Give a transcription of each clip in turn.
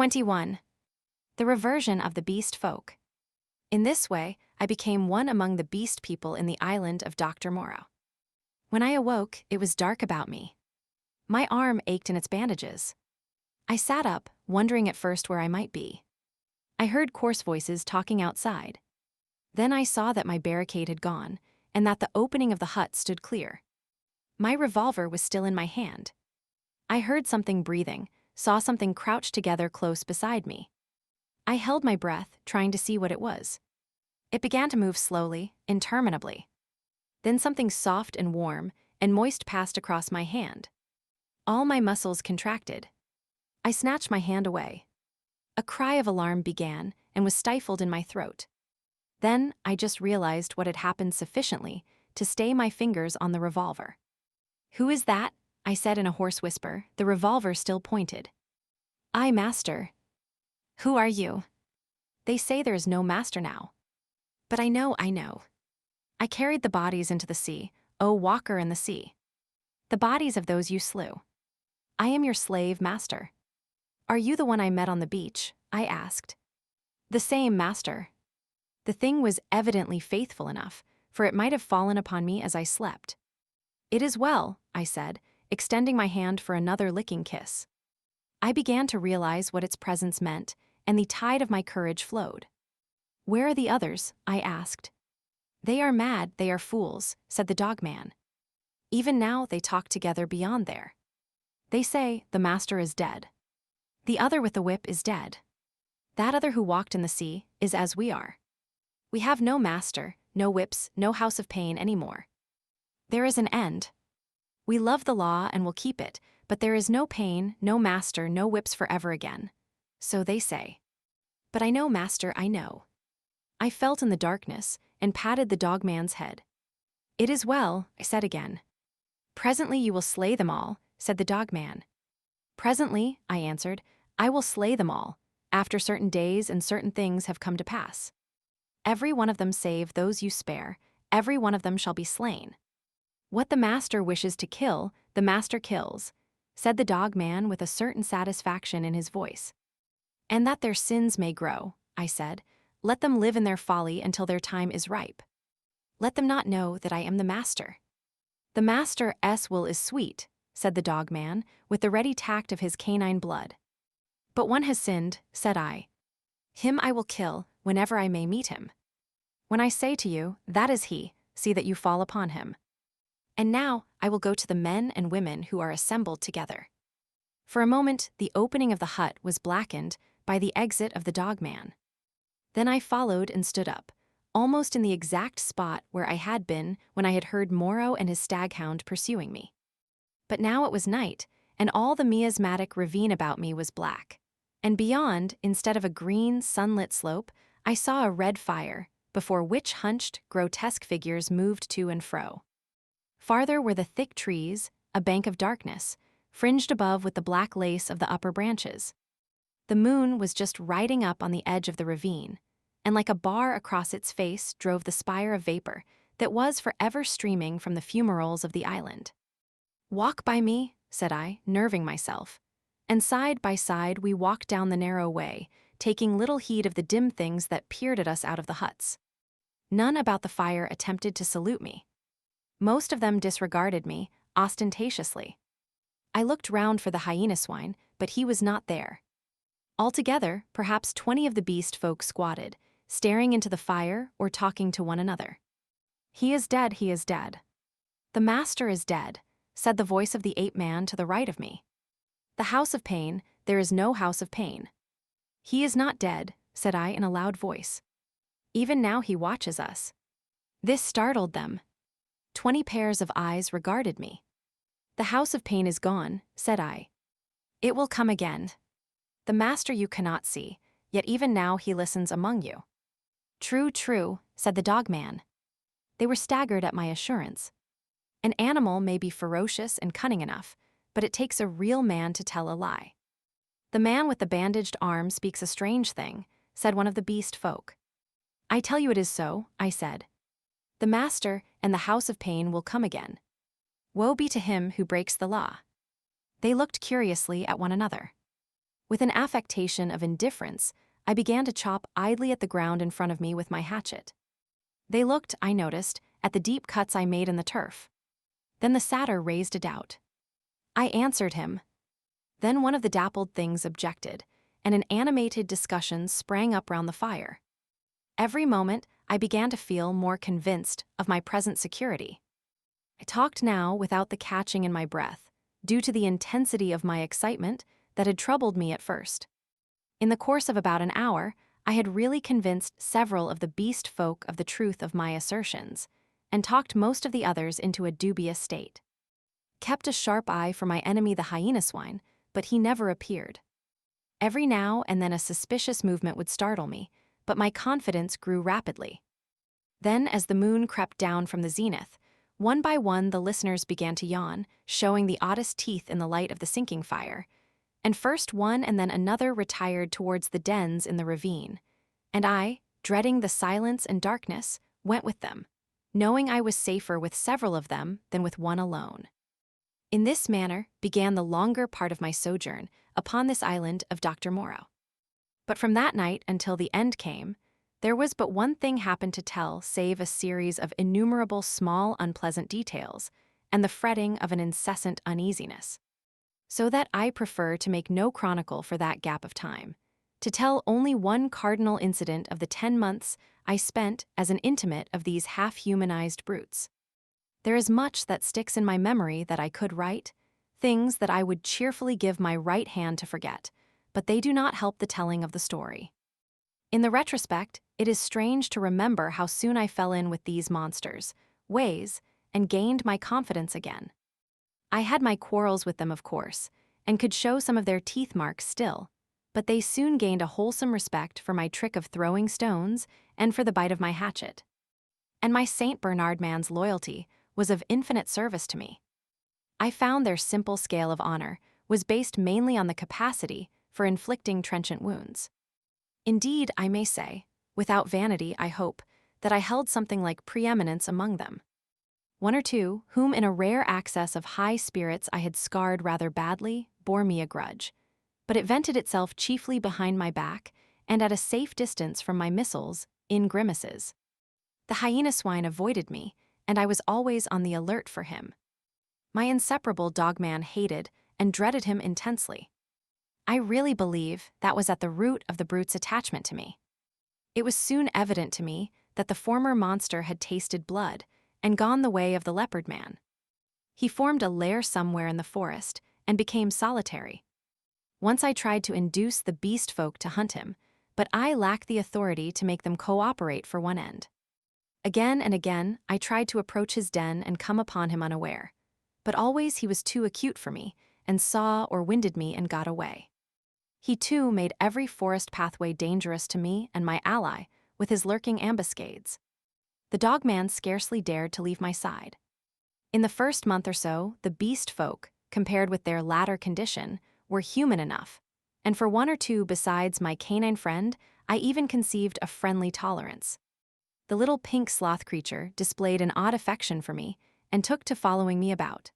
21. The reversion of the beast folk. In this way, I became one among the beast people in the island of Dr. Moreau. When I awoke, it was dark about me. My arm ached in its bandages. I sat up, wondering at first where I might be. I heard coarse voices talking outside. Then I saw that my barricade had gone, and that the opening of the hut stood clear. My revolver was still in my hand. I heard something breathing, saw something crouched together close beside me. I held my breath, trying to see what it was. It began to move slowly, interminably. Then something soft and warm and moist passed across my hand. All my muscles contracted. I snatched my hand away. A cry of alarm began and was stifled in my throat. Then I just realized what had happened sufficiently to stay my fingers on the revolver. "Who is that?" I said in a hoarse whisper, the revolver still pointed. "I, master." "Who are you?" "They say there is no master now." "But I know. I carried the bodies into the sea, O walker in the sea. The bodies of those you slew. I am your slave, master." "Are you the one I met on the beach?" I asked. "The same, master." The thing was evidently faithful enough, for it might have fallen upon me as I slept. "It is well," I said, extending my hand for another licking kiss. I began to realize what its presence meant, and the tide of my courage flowed. "Where are the others?" I asked. "They are mad, they are fools," said the dogman. "Even now they talk together beyond there. They say, the master is dead. The other with the whip is dead. That other who walked in the sea is as we are. We have no master, no whips, no house of pain anymore. There is an end. We love the law and will keep it, but there is no pain, no master, no whips forever again. So they say. But I know, master, I know." I felt in the darkness and patted the dogman's head. "It is well," I said again. "Presently you will slay them all," said the dogman. "Presently," I answered, "I will slay them all, after certain days and certain things have come to pass. Every one of them save those you spare, every one of them shall be slain. What the master wishes to kill, the master kills," said the dogman with a certain satisfaction in his voice. "And that their sins may grow," I said, "let them live in their folly until their time is ripe. Let them not know that I am the master." "The master's will is sweet," said the dogman, with the ready tact of his canine blood. "But one has sinned," said I. "Him I will kill, whenever I may meet him. When I say to you, that is he, see that you fall upon him. And now I will go to the men and women who are assembled together." For a moment, the opening of the hut was blackened by the exit of the dogman. Then I followed and stood up, almost in the exact spot where I had been when I had heard Moreau and his staghound pursuing me. But now it was night, and all the miasmatic ravine about me was black. And beyond, instead of a green, sunlit slope, I saw a red fire, before which hunched, grotesque figures moved to and fro. Farther were the thick trees, a bank of darkness, fringed above with the black lace of the upper branches. The moon was just riding up on the edge of the ravine, and like a bar across its face drove the spire of vapor that was forever streaming from the fumaroles of the island. "Walk by me," said I, nerving myself. And side by side we walked down the narrow way, taking little heed of the dim things that peered at us out of the huts. None about the fire attempted to salute me. Most of them disregarded me, ostentatiously. I looked round for the hyena swine, but he was not there. Altogether, perhaps 20 of the beast folk squatted, staring into the fire or talking to one another. "He is dead, he is dead. The master is dead," said the voice of the ape-man to the right of me. "The house of pain, there is no house of pain." "He is not dead," said I in a loud voice. "Even now he watches us." This startled them. 20 pairs of eyes regarded me. "The house of pain is gone," said I. "It will come again. The master you cannot see, yet even now he listens among you." "True, true," said the dogman. They were staggered at my assurance. An animal may be ferocious and cunning enough, but it takes a real man to tell a lie. "The man with the bandaged arm speaks a strange thing," said one of the beast folk. "I tell you it is so," I said. "The master and the house of pain will come again. Woe be to him who breaks the law." They looked curiously at one another. With an affectation of indifference, I began to chop idly at the ground in front of me with my hatchet. They looked, I noticed, at the deep cuts I made in the turf. Then the satyr raised a doubt. I answered him. Then one of the dappled things objected, and an animated discussion sprang up round the fire. Every moment, I began to feel more convinced of my present security. I talked now without the catching in my breath, due to the intensity of my excitement that had troubled me at first. In the course of about an hour, I had really convinced several of the beast folk of the truth of my assertions, and talked most of the others into a dubious state. Kept a sharp eye for my enemy the hyena swine, but he never appeared. Every now and then a suspicious movement would startle me, but my confidence grew rapidly. Then, as the moon crept down from the zenith, one by one the listeners began to yawn, showing the oddest teeth in the light of the sinking fire, and first one and then another retired towards the dens in the ravine, and I, dreading the silence and darkness, went with them, knowing I was safer with several of them than with one alone. In this manner began the longer part of my sojourn upon this island of Doctor Moreau. But from that night until the end came, there was but one thing happened to tell save a series of innumerable small unpleasant details and the fretting of an incessant uneasiness. So that I prefer to make no chronicle for that gap of time, to tell only one cardinal incident of the 10 months I spent as an intimate of these half-humanized brutes. There is much that sticks in my memory that I could write, things that I would cheerfully give my right hand to forget, but they do not help the telling of the story. In the retrospect, it is strange to remember how soon I fell in with these monsters' ways and gained my confidence again. I had my quarrels with them, of course, and could show some of their teeth marks still, but they soon gained a wholesome respect for my trick of throwing stones and for the bite of my hatchet. And my St. Bernard man's loyalty was of infinite service to me. I found their simple scale of honor was based mainly on the capacity for inflicting trenchant wounds. Indeed, I may say, without vanity, I hope, that I held something like preeminence among them. One or two, whom in a rare access of high spirits I had scarred rather badly, bore me a grudge, but it vented itself chiefly behind my back and at a safe distance from my missiles, in grimaces. The hyena swine avoided me, and I was always on the alert for him. My inseparable dogman hated and dreaded him intensely. I really believe that was at the root of the brute's attachment to me. It was soon evident to me that the former monster had tasted blood and gone the way of the leopard man. He formed a lair somewhere in the forest and became solitary. Once I tried to induce the beast folk to hunt him, but I lacked the authority to make them cooperate for one end. Again and again, I tried to approach his den and come upon him unaware, but always he was too acute for me and saw or winded me and got away. He too made every forest pathway dangerous to me and my ally with his lurking ambuscades. The dogman scarcely dared to leave my side. In the first month or so, the beast folk, compared with their latter condition, were human enough, and for one or two besides my canine friend, I even conceived a friendly tolerance. The little pink sloth creature displayed an odd affection for me and took to following me about.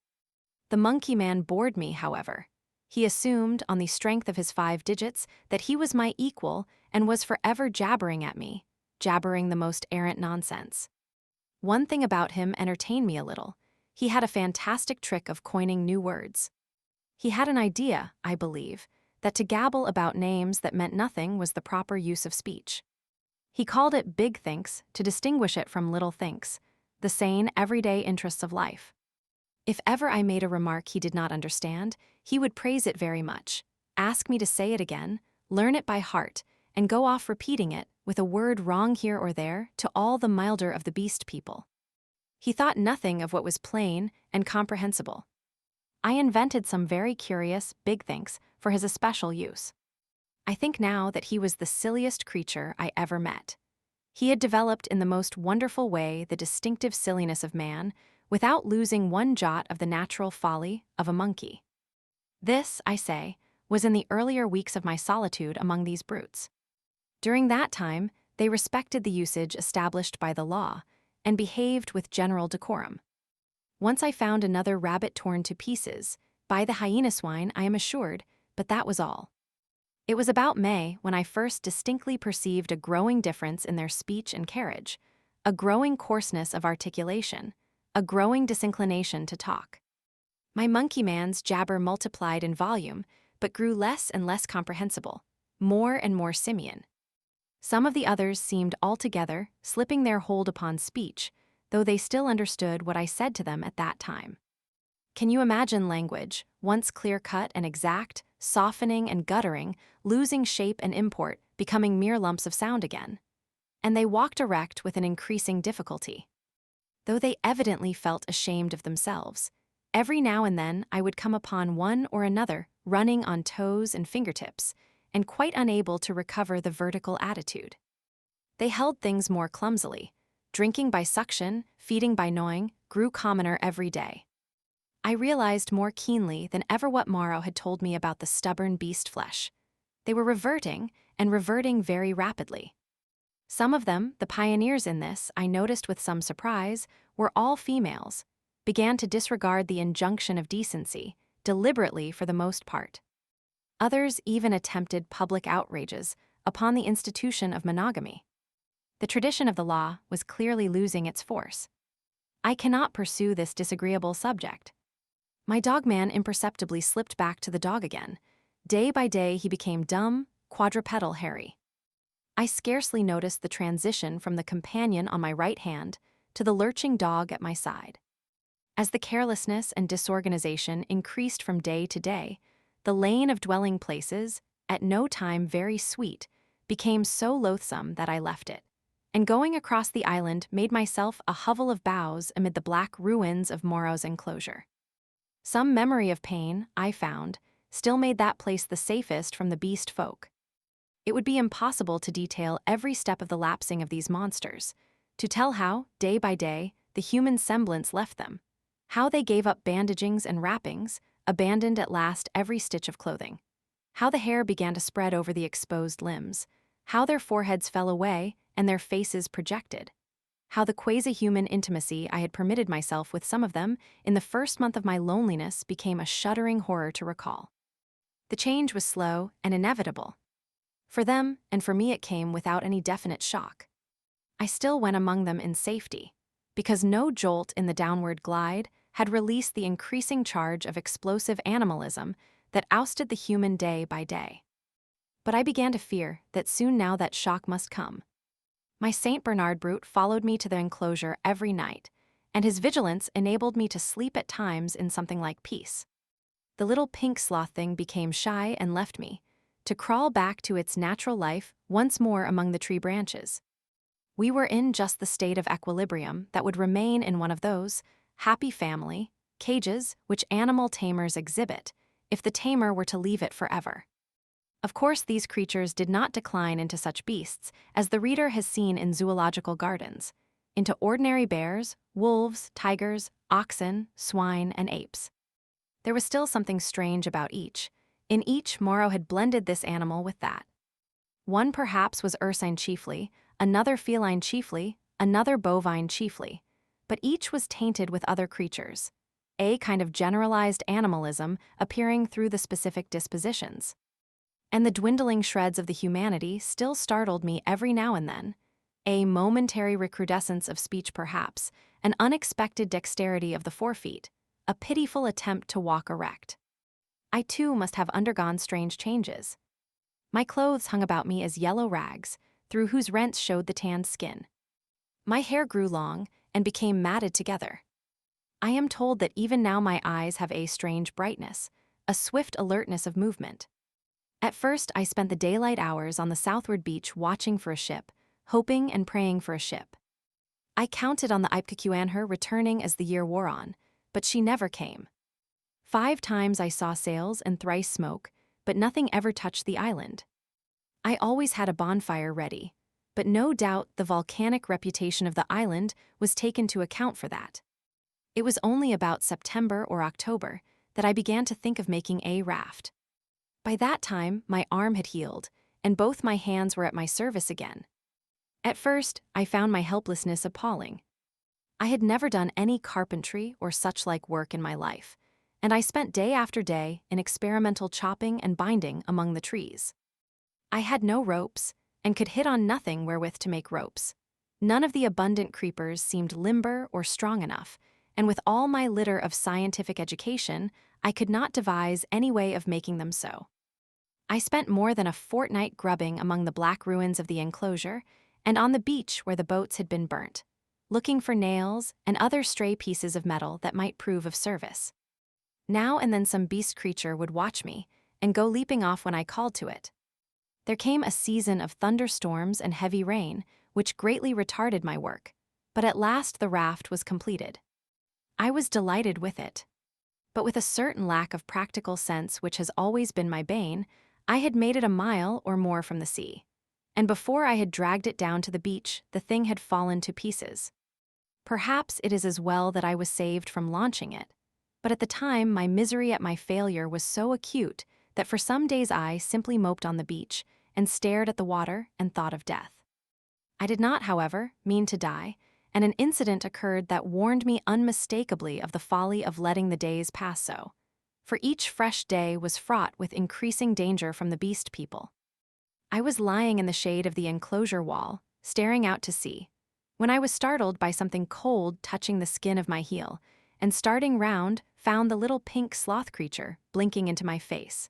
The monkey man bored me, however. He assumed, on the strength of his 5 digits, that he was my equal and was forever jabbering at me, jabbering the most errant nonsense. One thing about him entertained me a little. He had a fantastic trick of coining new words. He had an idea, I believe, that to gabble about names that meant nothing was the proper use of speech. He called it big thinks to distinguish it from little thinks, the sane, everyday interests of life. If ever I made a remark he did not understand, he would praise it very much, ask me to say it again, learn it by heart, and go off repeating it, with a word wrong here or there, to all the milder of the beast people. He thought nothing of what was plain and comprehensible. I invented some very curious big thinks for his especial use. I think now that he was the silliest creature I ever met. He had developed in the most wonderful way the distinctive silliness of man, without losing one jot of the natural folly of a monkey. This, I say, was in the earlier weeks of my solitude among these brutes. During that time, they respected the usage established by the law and behaved with general decorum. Once I found another rabbit torn to pieces, by the hyena swine, I am assured, but that was all. It was about May when I first distinctly perceived a growing difference in their speech and carriage, a growing coarseness of articulation, a growing disinclination to talk. My monkey man's jabber multiplied in volume, but grew less and less comprehensible, more and more simian. Some of the others seemed altogether slipping their hold upon speech, though they still understood what I said to them at that time. Can you imagine language, once clear-cut and exact, softening and guttering, losing shape and import, becoming mere lumps of sound again? And they walked erect with an increasing difficulty. Though they evidently felt ashamed of themselves, every now and then I would come upon one or another running on toes and fingertips, and quite unable to recover the vertical attitude. They held things more clumsily. Drinking by suction, feeding by gnawing, grew commoner every day. I realized more keenly than ever what Moreau had told me about the stubborn beast flesh. They were reverting, and reverting very rapidly. Some of them, the pioneers in this, I noticed with some surprise, were all females, began to disregard the injunction of decency, deliberately for the most part. Others even attempted public outrages upon the institution of monogamy. The tradition of the law was clearly losing its force. I cannot pursue this disagreeable subject. My dogman imperceptibly slipped back to the dog again. Day by day he became dumb, quadrupedal Harry. I scarcely noticed the transition from the companion on my right hand to the lurching dog at my side. As the carelessness and disorganization increased from day to day, the lane of dwelling places, at no time very sweet, became so loathsome that I left it, and going across the island made myself a hovel of boughs amid the black ruins of Moreau's enclosure. Some memory of pain, I found, still made that place the safest from the beast folk. It would be impossible to detail every step of the lapsing of these monsters, to tell how, day by day, the human semblance left them, how they gave up bandagings and wrappings, abandoned at last every stitch of clothing, how the hair began to spread over the exposed limbs, how their foreheads fell away and their faces projected, how the quasi-human intimacy I had permitted myself with some of them in the first month of my loneliness became a shuddering horror to recall. The change was slow and inevitable. For them and for me it came without any definite shock. I still went among them in safety, because no jolt in the downward glide had released the increasing charge of explosive animalism that ousted the human day by day. But I began to fear that soon now that shock must come. My St. Bernard brute followed me to the enclosure every night, and his vigilance enabled me to sleep at times in something like peace. The little pink sloth thing became shy and left me, to crawl back to its natural life once more among the tree branches. We were in just the state of equilibrium that would remain in one of those happy family cages which animal tamers exhibit if the tamer were to leave it forever. Of course, these creatures did not decline into such beasts as the reader has seen in zoological gardens, into ordinary bears, wolves, tigers, oxen, swine, and apes. There was still something strange about each. In each, Moreau had blended this animal with that. One perhaps was ursine chiefly, another feline chiefly, another bovine chiefly, but each was tainted with other creatures, a kind of generalized animalism appearing through the specific dispositions. And the dwindling shreds of the humanity still startled me every now and then, a momentary recrudescence of speech perhaps, an unexpected dexterity of the forefeet, a pitiful attempt to walk erect. I too must have undergone strange changes. My clothes hung about me as yellow rags, through whose rents showed the tanned skin. My hair grew long and became matted together. I am told that even now my eyes have a strange brightness, a swift alertness of movement. At first, I spent the daylight hours on the southward beach watching for a ship, hoping and praying for a ship. I counted on the Ipecacuanha returning as the year wore on, but she never came. 5 times I saw sails and thrice smoke, but nothing ever touched the island. I always had a bonfire ready, but no doubt the volcanic reputation of the island was taken to account for that. It was only about September or October that I began to think of making a raft. By that time, my arm had healed, and both my hands were at my service again. At first, I found my helplessness appalling. I had never done any carpentry or such-like work in my life, and I spent day after day in experimental chopping and binding among the trees. I had no ropes, and could hit on nothing wherewith to make ropes. None of the abundant creepers seemed limber or strong enough, and with all my litter of scientific education, I could not devise any way of making them so. I spent more than a fortnight grubbing among the black ruins of the enclosure and on the beach where the boats had been burnt, looking for nails and other stray pieces of metal that might prove of service. Now and then some beast creature would watch me and go leaping off when I called to it. There came a season of thunderstorms and heavy rain, which greatly retarded my work, but at last the raft was completed. I was delighted with it. But with a certain lack of practical sense which has always been my bane, I had made it a mile or more from the sea, and before I had dragged it down to the beach, the thing had fallen to pieces. Perhaps it is as well that I was saved from launching it, but at the time my misery at my failure was so acute that for some days I simply moped on the beach and stared at the water and thought of death. I did not, however, mean to die, and an incident occurred that warned me unmistakably of the folly of letting the days pass so. For each fresh day was fraught with increasing danger from the beast people. I was lying in the shade of the enclosure wall, staring out to sea, when I was startled by something cold touching the skin of my heel, and starting round, found the little pink sloth creature blinking into my face.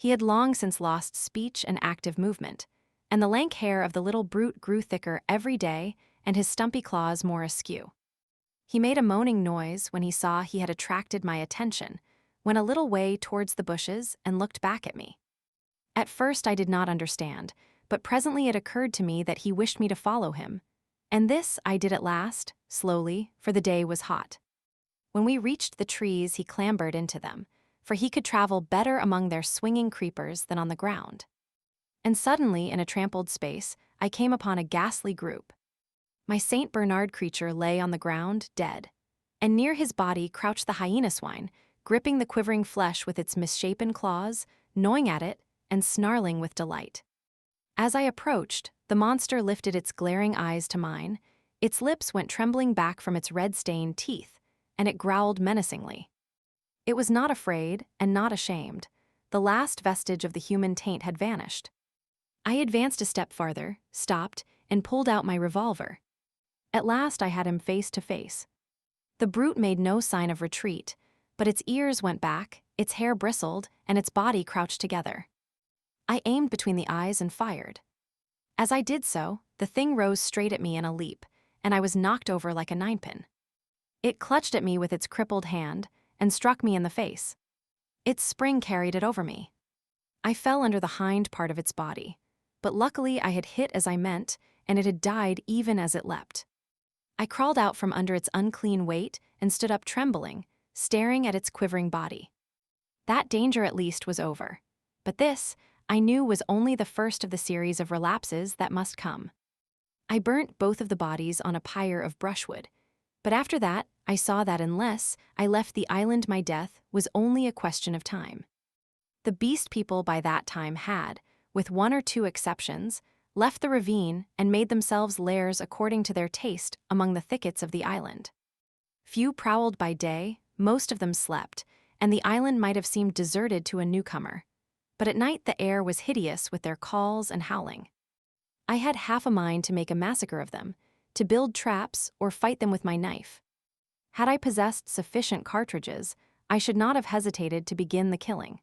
He had long since lost speech and active movement, and the lank hair of the little brute grew thicker every day and his stumpy claws more askew. He made a moaning noise when he saw he had attracted my attention, went a little way towards the bushes and looked back at me. At first I did not understand, but presently it occurred to me that he wished me to follow him, and this I did at last, slowly, for the day was hot. When we reached the trees he clambered into them, for he could travel better among their swinging creepers than on the ground. And suddenly, in a trampled space, I came upon a ghastly group. My Saint Bernard creature lay on the ground, dead, and near his body crouched the hyena swine, gripping the quivering flesh with its misshapen claws, gnawing at it, and snarling with delight. As I approached, the monster lifted its glaring eyes to mine, its lips went trembling back from its red-stained teeth, and it growled menacingly. It was not afraid and not ashamed. The last vestige of the human taint had vanished. I advanced a step farther, stopped, and pulled out my revolver. At last I had him face to face. The brute made no sign of retreat, but its ears went back, its hair bristled, and its body crouched together. I aimed between the eyes and fired. As I did so, the thing rose straight at me in a leap, and I was knocked over like a ninepin. It clutched at me with its crippled hand and struck me in the face. Its spring carried it over me. I fell under the hind part of its body, but luckily I had hit as I meant, and it had died even as it leapt. I crawled out from under its unclean weight and stood up trembling, staring at its quivering body. That danger at least was over, but this, I knew, was only the first of the series of relapses that must come. I burnt both of the bodies on a pyre of brushwood, but after that I saw that unless I left the island my death was only a question of time. The beast people by that time had, with one or two exceptions, left the ravine and made themselves lairs according to their taste among the thickets of the island. Few prowled by day, most of them slept, and the island might have seemed deserted to a newcomer. But at night the air was hideous with their calls and howling. I had half a mind to make a massacre of them, to build traps or fight them with my knife. Had I possessed sufficient cartridges, I should not have hesitated to begin the killing.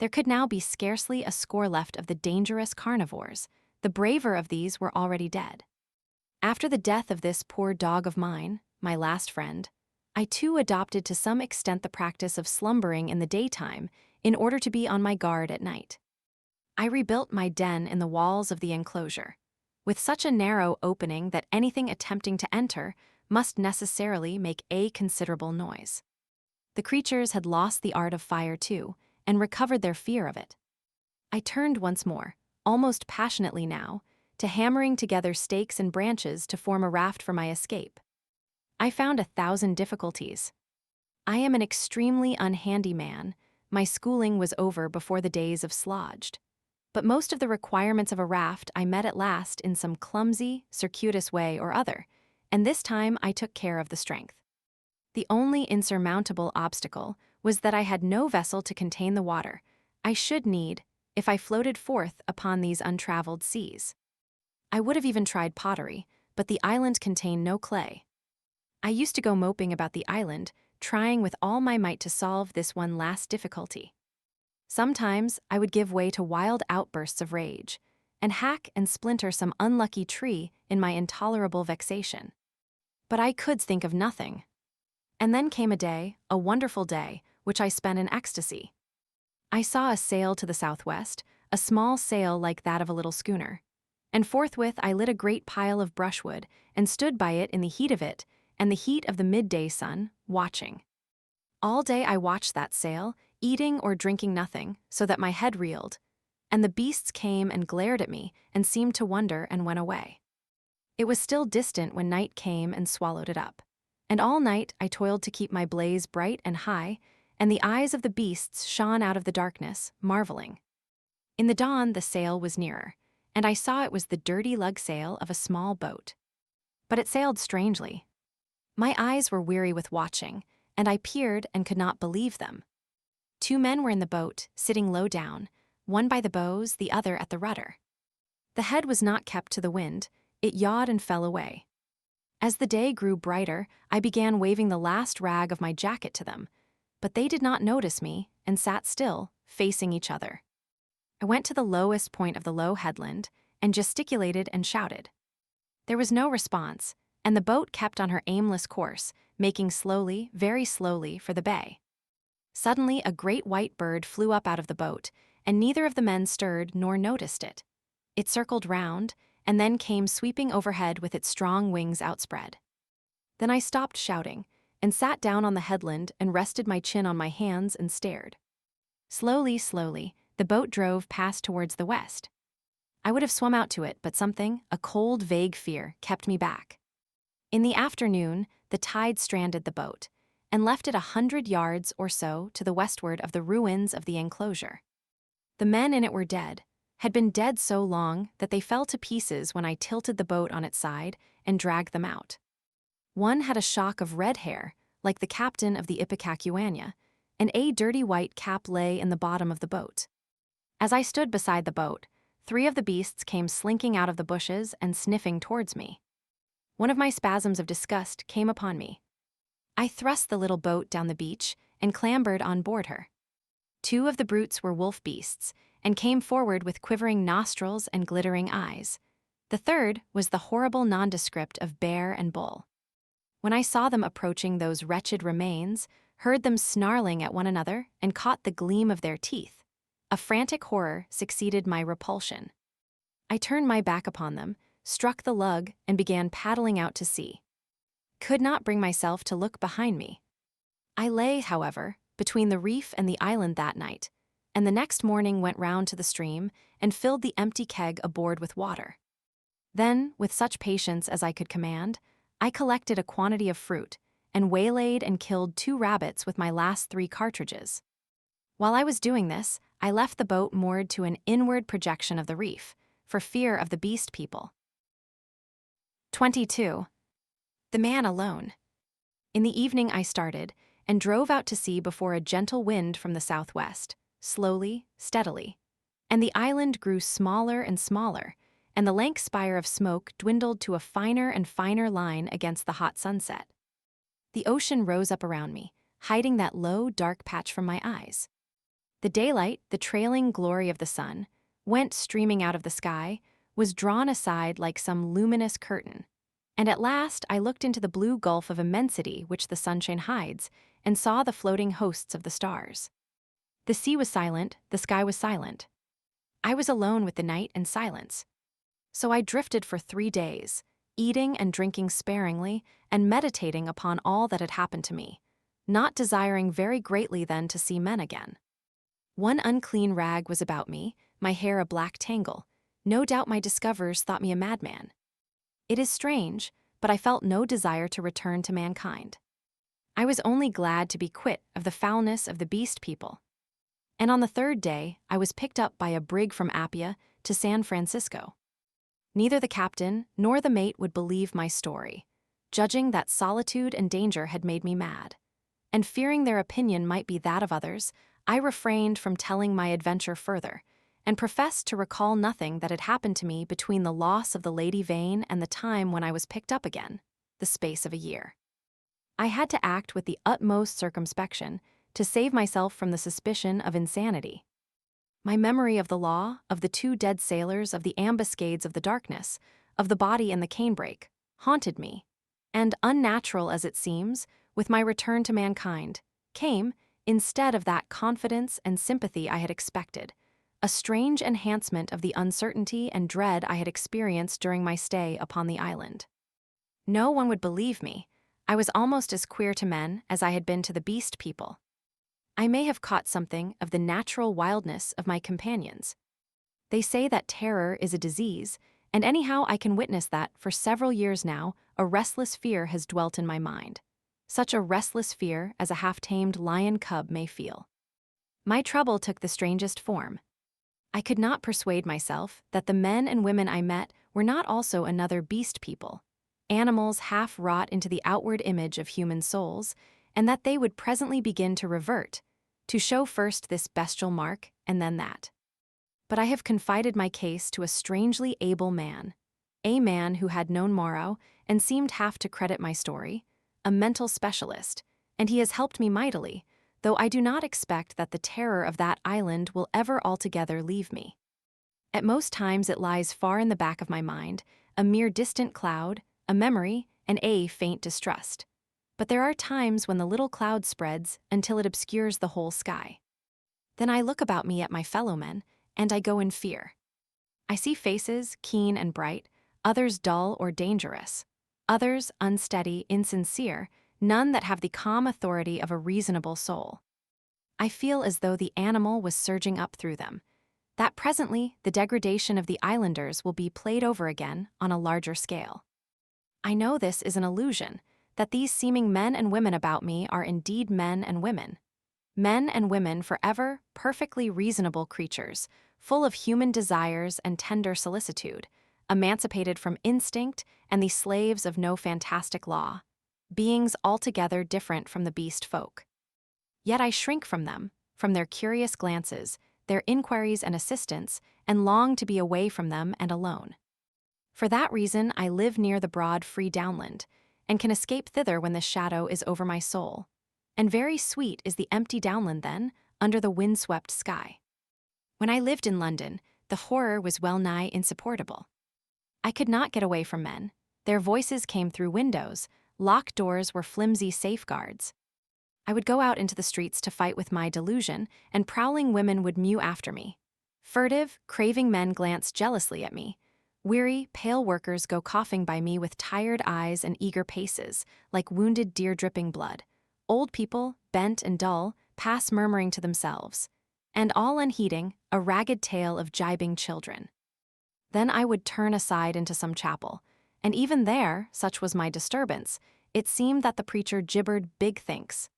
There could now be scarcely a score left of the dangerous carnivores. The braver of these were already dead. After the death of this poor dog of mine, my last friend, I too adopted to some extent the practice of slumbering in the daytime in order to be on my guard at night. I rebuilt my den in the walls of the enclosure, with such a narrow opening that anything attempting to enter must necessarily make a considerable noise. The creatures had lost the art of fire too, and recovered their fear of it. I turned once more, almost passionately now, to hammering together stakes and branches to form a raft for my escape. I found 1,000 difficulties. I am an extremely unhandy man. My schooling was over before the days of slodged. But most of the requirements of a raft I met at last in some clumsy, circuitous way or other, and this time I took care of the strength. The only insurmountable obstacle was that I had no vessel to contain the water. I should need, if I floated forth upon these untraveled seas. I would have even tried pottery, but the island contained no clay. I used to go moping about the island, trying with all my might to solve this one last difficulty. Sometimes I would give way to wild outbursts of rage, and hack and splinter some unlucky tree in my intolerable vexation. But I could think of nothing. And then came a day, a wonderful day, which I spent in ecstasy. I saw a sail to the southwest, a small sail like that of a little schooner. And forthwith I lit a great pile of brushwood, and stood by it in the heat of it, and the heat of the midday sun, watching. All day I watched that sail, eating or drinking nothing, so that my head reeled, and the beasts came and glared at me, and seemed to wonder and went away. It was still distant when night came and swallowed it up. And all night I toiled to keep my blaze bright and high, and the eyes of the beasts shone out of the darkness, marveling. In the dawn the sail was nearer, and I saw it was the dirty lug sail of a small boat. But it sailed strangely. My eyes were weary with watching, and I peered and could not believe them. 2 men were in the boat, sitting low down, one by the bows, the other at the rudder. The head was not kept to the wind, it yawed and fell away. As the day grew brighter, I began waving the last rag of my jacket to them, but they did not notice me and sat still, facing each other. I went to the lowest point of the low headland and gesticulated and shouted. There was no response, and the boat kept on her aimless course, making slowly, very slowly, for the bay. Suddenly a great white bird flew up out of the boat, and neither of the men stirred nor noticed it. It circled round, and then came sweeping overhead with its strong wings outspread. Then I stopped shouting, and sat down on the headland and rested my chin on my hands and stared. Slowly, slowly, the boat drove past towards the west. I would have swum out to it, but something, a cold, vague fear, kept me back. In the afternoon, the tide stranded the boat, and left it 100 yards or so to the westward of the ruins of the enclosure. The men in it were dead, had been dead so long that they fell to pieces when I tilted the boat on its side and dragged them out. One had a shock of red hair, like the captain of the Ipecacuanha, and a dirty white cap lay in the bottom of the boat. As I stood beside the boat, 3 of the beasts came slinking out of the bushes and sniffing towards me. One of my spasms of disgust came upon me. I thrust the little boat down the beach and clambered on board her. 2 of the brutes were wolf beasts, and came forward with quivering nostrils and glittering eyes. The third was the horrible nondescript of bear and bull. When I saw them approaching those wretched remains, heard them snarling at one another, and caught the gleam of their teeth, a frantic horror succeeded my repulsion. I turned my back upon them, struck the lug, and began paddling out to sea. Could not bring myself to look behind me. I lay, however, between the reef and the island that night, and the next morning went round to the stream and filled the empty keg aboard with water. Then, with such patience as I could command, I collected a quantity of fruit, and waylaid and killed 2 rabbits with my last 3 cartridges. While I was doing this, I left the boat moored to an inward projection of the reef, for fear of the beast people. 22. The man alone. In the evening I started, and drove out to sea before a gentle wind from the southwest, slowly, steadily, and the island grew smaller and smaller, and the lank spire of smoke dwindled to a finer and finer line against the hot sunset. The ocean rose up around me, hiding that low, dark patch from my eyes. The daylight, the trailing glory of the sun, went streaming out of the sky, was drawn aside like some luminous curtain, and at last I looked into the blue gulf of immensity which the sunshine hides, and saw the floating hosts of the stars. The sea was silent, the sky was silent. I was alone with the night and silence. So I drifted for 3 days, eating and drinking sparingly, and meditating upon all that had happened to me, not desiring very greatly then to see men again. One unclean rag was about me, my hair a black tangle. No doubt my discoverers thought me a madman. It is strange, but I felt no desire to return to mankind. I was only glad to be quit of the foulness of the beast people. And on the 3rd day, I was picked up by a brig from Apia to San Francisco. Neither the captain nor the mate would believe my story, judging that solitude and danger had made me mad. And fearing their opinion might be that of others, I refrained from telling my adventure further, and professed to recall nothing that had happened to me between the loss of the Lady Vane and the time when I was picked up again, the space of a year. I had to act with the utmost circumspection to save myself from the suspicion of insanity. My memory of the law, of the two dead sailors, of the ambuscades of the darkness, of the body and the canebrake, haunted me, and, unnatural as it seems, with my return to mankind, came, instead of that confidence and sympathy I had expected, a strange enhancement of the uncertainty and dread I had experienced during my stay upon the island. No one would believe me. I was almost as queer to men as I had been to the beast people. I may have caught something of the natural wildness of my companions. They say that terror is a disease, and anyhow I can witness that for several years now a restless fear has dwelt in my mind. Such a restless fear as a half-tamed lion cub may feel. My trouble took the strangest form. I could not persuade myself that the men and women I met were not also another beast people, animals half wrought into the outward image of human souls, and that they would presently begin to revert, to show first this bestial mark and then that. But I have confided my case to a strangely able man, a man who had known Moreau and seemed half to credit my story, a mental specialist, and he has helped me mightily, though I do not expect that the terror of that island will ever altogether leave me. At most times it lies far in the back of my mind, a mere distant cloud, a memory, and a faint distrust. But there are times when the little cloud spreads until it obscures the whole sky. Then I look about me at my fellowmen, and I go in fear. I see faces, keen and bright, others dull or dangerous, others unsteady, insincere, none that have the calm authority of a reasonable soul. I feel as though the animal was surging up through them, that presently the degradation of the islanders will be played over again on a larger scale. I know this is an illusion, that these seeming men and women about me are indeed men and women forever perfectly reasonable creatures, full of human desires and tender solicitude, emancipated from instinct and the slaves of no fantastic law, beings altogether different from the beast folk. Yet I shrink from them, from their curious glances, their inquiries and assistance, and long to be away from them and alone. For that reason I live near the broad free downland, and can escape thither when the shadow is over my soul. And very sweet is the empty downland then, under the wind-swept sky. When I lived in London, the horror was well nigh insupportable. I could not get away from men. Their voices came through windows, locked doors were flimsy safeguards. I would go out into the streets to fight with my delusion, and prowling women would mew after me. Furtive, craving men glance jealously at me. Weary, pale workers go coughing by me with tired eyes and eager paces, like wounded deer dripping blood. Old people, bent and dull, pass murmuring to themselves. And all unheeding, a ragged tale of gibing children. Then I would turn aside into some chapel, and even there, such was my disturbance, it seemed that the preacher gibbered big thinks,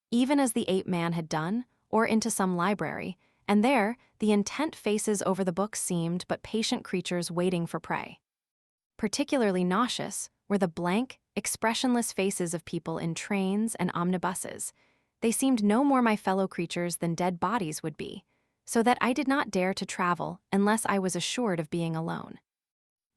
even as the ape-man had done, or into some library, and there the intent faces over the books seemed but patient creatures waiting for prey. Particularly nauseous were the blank, expressionless faces of people in trains and omnibuses. They seemed no more my fellow creatures than dead bodies would be, so that I did not dare to travel unless I was assured of being alone.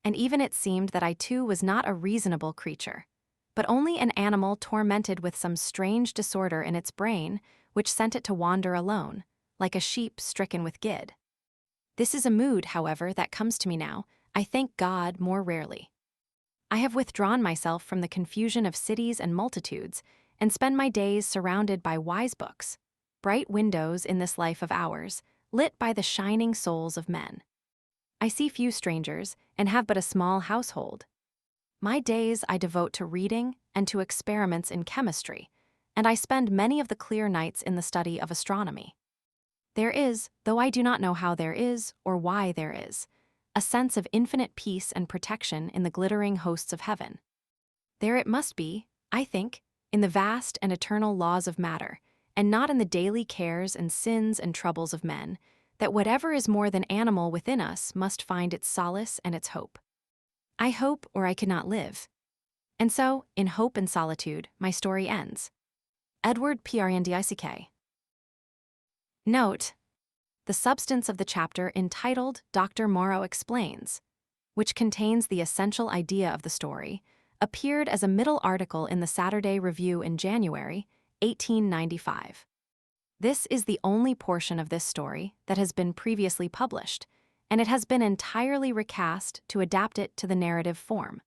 And even it seemed that I too was not a reasonable creature, but only an animal tormented with some strange disorder in its brain which sent it to wander alone, like a sheep stricken with gid. This is a mood, however, that comes to me now, I thank God, more rarely. I have withdrawn myself from the confusion of cities and multitudes, and spend my days surrounded by wise books, bright windows in this life of ours, lit by the shining souls of men. I see few strangers, and have but a small household. My days I devote to reading and to experiments in chemistry, and I spend many of the clear nights in the study of astronomy. There is, though I do not know how there is or why there is, a sense of infinite peace and protection in the glittering hosts of heaven. There it must be, I think, in the vast and eternal laws of matter, and not in the daily cares and sins and troubles of men, that whatever is more than animal within us must find its solace and its hope. I hope or I could not live. And so, in hope and solitude, my story ends. Edward Prendick. Note: The substance of the chapter entitled Dr. Moreau Explains, which contains the essential idea of the story, appeared as a middle article in the Saturday Review in January 1895. This is the only portion of this story that has been previously published, and it has been entirely recast to adapt it to the narrative form.